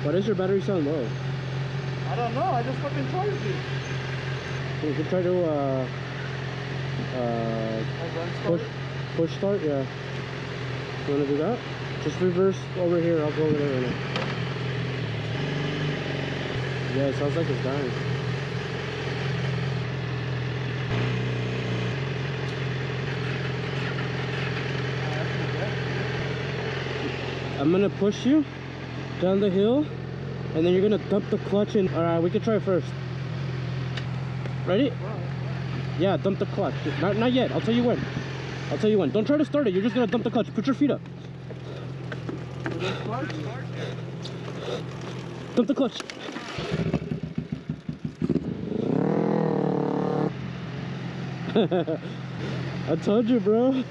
Why does your battery sound low? I don't know, I just fucking charged it. You could try to push start, yeah. You wanna do that? Just reverse over here, I'll go over there right now. Yeah, it sounds like it's dying. I'm gonna push you down the hill, and then you're gonna dump the clutch in. Alright, we can try first. Ready? Yeah, dump the clutch. Not yet. I'll tell you when. I'll tell you when. Don't try to start it. You're just gonna dump the clutch. Put your feet up. Dump the clutch. I told you, bro.